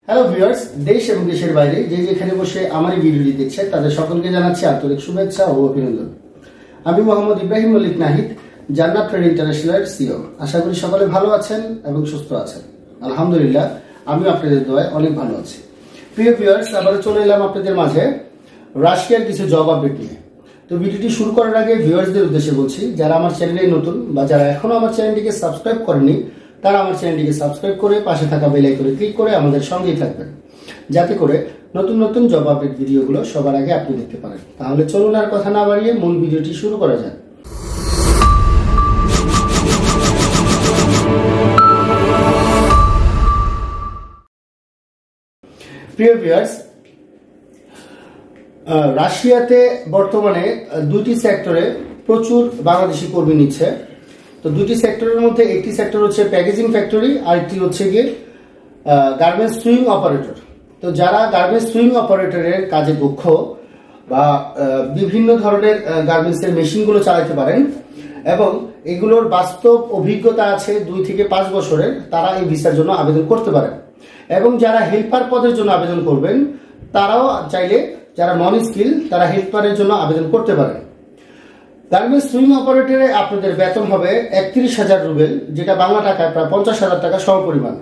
Hello viewers, দেশ এবং দেশের বাইরে যে যেখানে বসে আমার এই ভিডিওটি দেখছেন তাদের সকলকে জানাচ্ছি আন্তরিক শুভেচ্ছা ও অভিনন্দন। আমি মোহাম্মদ ইব্রাহিম মল্লিক নাহিদ, জান্নাত ট্রেড ইন্টারন্যাশনালের সিইও। আশা করি সকলে ভালো আছেন এবং সুস্থ আছেন। আলহামদুলিল্লাহ, আমি আপনাদের দোয়ায় অনেক ভালো আছি। প্রিয় ভিউয়ার্স, আবারও চলে এলাম আপনাদের মাঝে রাশিয়ার কিছু জব আপডেট নিয়ে। তো ভিডিওটি শুরু করার আগে ভিউয়ার্সদের উদ্দেশ্যে বলছি, যারা আমার চ্যানেলে নতুন বা যারা এখনো আমার চ্যানেলটিকে সাবস্ক্রাইব করেননি তারা আমার চ্যানেলটিকে সাবস্ক্রাইব করে পাশে থাকা বেল আইকনে ক্লিক করে আমাদের সঙ্গেই থাকবেন, যাতে করে নতুন নতুন জব আপডেট ভিডিওগুলো সবার আগে আপনি দেখতে পারেন। তাহলে চলুন আর কথা না বাড়িয়ে মূল ভিডিওটি শুরু করা যাক। প্রিয় ভিউয়ার্স, রাশিয়াতে বর্তমানে দুইটি সেক্টরে প্রচুর বাংলাদেশি কর্মী নিচ্ছে। তো দুটি সেক্টরের মধ্যে একটি সেক্টর হচ্ছে প্যাকেজিং ফ্যাক্টরি, আর একটি হচ্ছে গিয়ে গার্মেন্টস সুইং অপারেটর। তো যারা গার্মেন্টস সুইং অপারেটরের কাজে দক্ষ বা বিভিন্ন ধরনের গার্মেন্টসের মেশিনগুলো চালাতে পারেন এবং এগুলোর বাস্তব অভিজ্ঞতা আছে 2 থেকে 5 বছরের, তারা এই ভিসার জন্য আবেদন করতে পারেন। এবং যারা হেল্পার পদের জন্য আবেদন করবেন তারাও চাইলে, যারা নন স্কিল তারা হেল্পারের জন্য আবেদন করতে পারেন। গার্মেন্টস সুইং অপারেটরে আপনাদের বেতন হবে 31,000 রুবেল, যেটা বাংলা টাকায় প্রায় 50,000 টাকা সমপরিমাণ।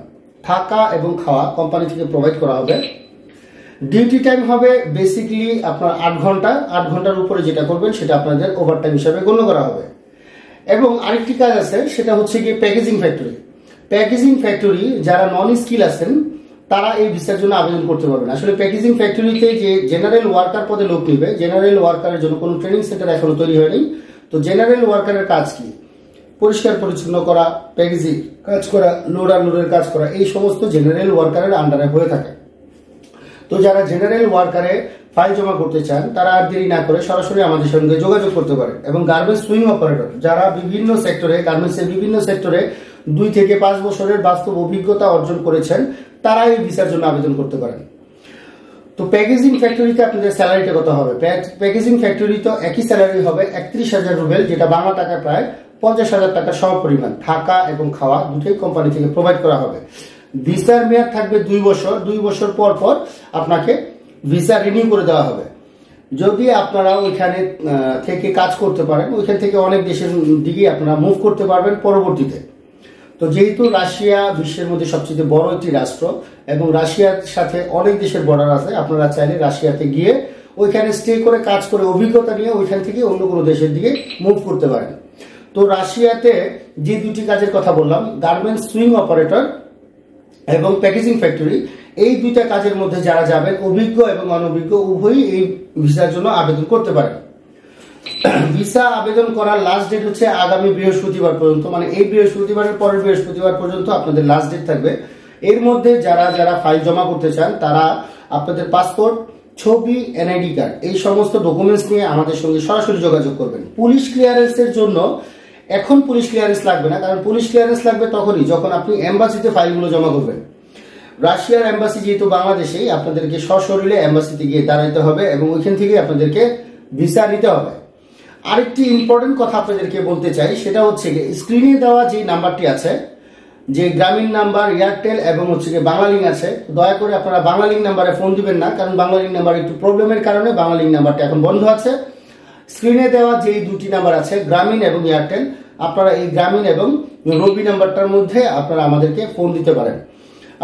থাকা এবং খাওয়া কোম্পানি থেকে প্রোভাইড করা হবে। ডিউটি টাইম হবে বেসিক্যালি আপনার 8 ঘন্টা। 8 ঘন্টার উপরে যেটা করবেন সেটা আপনাদের ওভারটাইম হিসাবে গণ্য করা হবে। এবং আরেকটি কাজ আছে, সেটা হচ্ছে গিয়ে প্যাকেজিং ফ্যাক্টরি। প্যাকেজিং ফ্যাক্টরি যারা নন স্কিল আছেন তারা এই ভিসার জন্য আবেদন করতে পারবেন। আসলে প্যাকেজিং ফ্যাক্টরিতে যে জেনারেল ওয়ার্কার পদে লোক নিবে, জেনারেল ওয়ার্কারের জন্য কোনো ট্রেনিং সেন্টার এখনো তৈরি হয়নি। তো জেনারেল ওয়ার্কারের কাজ কি? পরিষ্কার পরিচ্ছন্ন করা, প্যাকেজিং কাজ করা, লোড আনলোডের কাজ করা, এই সমস্ত জেনারেল ওয়ার্কারের আন্ডারে হয়ে থাকে। তো যারা জেনারেল ওয়ার্কারে ফাইল জমা করতে চান তারা আর দেরি না করে সরাসরি আমাদের সঙ্গে যোগাযোগ করতে পারেন। এবং গার্মেন্টস সুইং অপারেটর যারা বিভিন্ন সেক্টরে, গার্মেন্টসের বিভিন্ন সেক্টরে 2 থেকে 5 বছরের বাস্তব অভিজ্ঞতা অর্জন করেছেন, তারা এই ভিসার জন্য আবেদন করতে পারেন। তো প্যাকেজিং ফ্যাক্টরিতে আপনাদের স্যালারিটা কত হবে? প্যাকেজিং ফ্যাক্টরি তো একই স্যালারি হবে 31,000 রুবেল, যেটা বাংলা টাকায় প্রায় 50,000 টাকা সমপরিমাণ। থাকা এবং খাওয়া দুটোই কোম্পানি থেকে প্রোভাইড করা হবে। ভিসার মেয়াদ থাকবে 2 বছর। 2 বছর পর পর আপনাকে ভিসা রিনিউ করে দেওয়া হবে। যদি আপনারা ওইখানে থেকে কাজ করতে পারেন, ওইখান থেকে অনেক দেশের দিকে আপনারা মুভ করতে পারবেন পরবর্তীতে। তো যেহেতু রাশিয়া বিশ্বের মধ্যে সবচেয়ে বড় একটি রাষ্ট্র এবং রাশিয়ার সাথে অনেক দেশের বর্ডার আছে, আপনারা চাইলে রাশিয়াতে গিয়ে ওইখানে স্টে করে কাজ করে অভিজ্ঞতা নিয়ে ওইখান থেকে অন্য কোনো দেশের দিকে মুভ করতে পারেন। তো রাশিয়াতে যে দুটি কাজের কথা বললাম, গার্মেন্টস সুইং অপারেটর এবং প্যাকেজিং ফ্যাক্টরি, এই দুইটা কাজের মধ্যে যারা যাবেন, অভিজ্ঞ এবং অনভিজ্ঞ উভয়ই এই ভিসার জন্য আবেদন করতে পারেন। ভিসা আবেদন করার লাস্ট ডেট হচ্ছে আগামী বৃহস্পতিবার পর্যন্ত, মানে এই বৃহস্পতিবারের পরের বৃহস্পতিবার পর্যন্ত আপনাদের লাস্ট ডেট থাকবে। এর মধ্যে যারা যারা ফাইল জমা করতে চান তারা আপনাদের পাসপোর্ট, ছবি, এনআইডি কার্ড, এই সমস্ত ডকুমেন্টস নিয়ে আমাদের সঙ্গে সরাসরি যোগাযোগ করবেন। পুলিশ ক্লিয়ারেন্সের জন্য এখন পুলিশ ক্লিয়ারেন্স লাগবে না, কারণ পুলিশ ক্লিয়ারেন্স লাগবে তখনই যখন আপনি এম্বাসিতে ফাইলগুলো জমা করবেন। রাশিয়ার এম্বাসি যেহেতু বাংলাদেশেই, আপনাদেরকে সশরীরে এম্বাসিতে গিয়ে দাঁড়াইতে হবে এবং ওইখান থেকে আপনাদেরকে ভিসা নিতে হবে। আরেকটি ইম্পর্টেন্ট কথা আপনাদেরকে বলতে চাই, সেটা হচ্ছে স্ক্রিনে দেওয়া যে নাম্বারটি আছে, যে গ্রামীণ নাম্বার, এয়ারটেল এবং হচ্ছে বাংলালিংক আছে, দয়া করে আপনারা বাংলালিংক নাম্বারে ফোন দিবেন না, কারণ বাংলালিংক নাম্বার একটু প্রবলেমের কারণে বাংলালিংক নাম্বারটা এখন বন্ধ আছে। স্ক্রিনে দেওয়া যেই দুটি নাম্বার আছে, গ্রামীণ এবং এয়ারটেল, আপনারা এই গ্রামীণ এবং রবি নাম্বারটার মধ্যে আপনারা আমাদেরকে ফোন দিতে পারেন।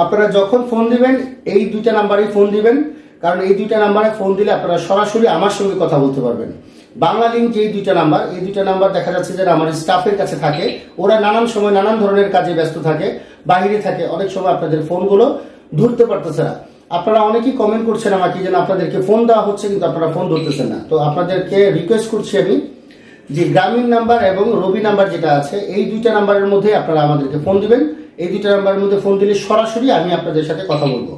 আপনারা যখন ফোন দিবেন এই দুইটা নাম্বারেই ফোন দিবেন, কারণ এই দুইটা নাম্বারে ফোন দিলে আপনারা সরাসরি আমার সঙ্গে কথা বলতে পারবেন। বাংলালিংক যে দুইটা নাম্বার, এই দুইটা নাম্বার দেখা যাচ্ছে যে আমার স্টাফের কাছে থাকে, ওরা নানান সময় নানান ধরনের কাজে ব্যস্ত থাকে, বাইরে থাকে, অনেক সময় আপনাদের ফোনগুলো ধরতে পারতেছে না। আপনারা অনেকেই কমেন্ট করছেন আমাকে যেন আপনাদেরকে ফোন দেওয়া হচ্ছে কিন্তু আপনারা ফোন ধরতেছেন না। তো আপনাদেরকে রিকোয়েস্ট করছি আমি, যে গ্রামীণ নাম্বার এবং রবি নাম্বার যেটা আছে, এই দুইটা নাম্বারের মধ্যে আপনারা আমাদেরকে ফোন দিবেন। এই দুইটা নাম্বারের মধ্যে ফোন দিলে সরাসরি আমি আপনাদের সাথে কথা বলবো।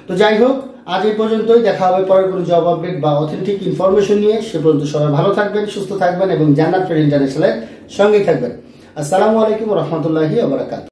তো যাই হোক, আজ এই পর্যন্তই। দেখা হবে পরের কোনো জব আপডেট বা অথেন্টিক ইনফরমেশন নিয়ে। সে পর্যন্ত সবাই ভালো থাকবেন, সুস্থ থাকবেন এবং জান্নাত ট্রেড ইন্টারন্যাশনালের সঙ্গেই থাকবেন। আসসালামু আলাইকুম ওয়া রাহমাতুল্লাহি ওয়া বারাকাতুহু।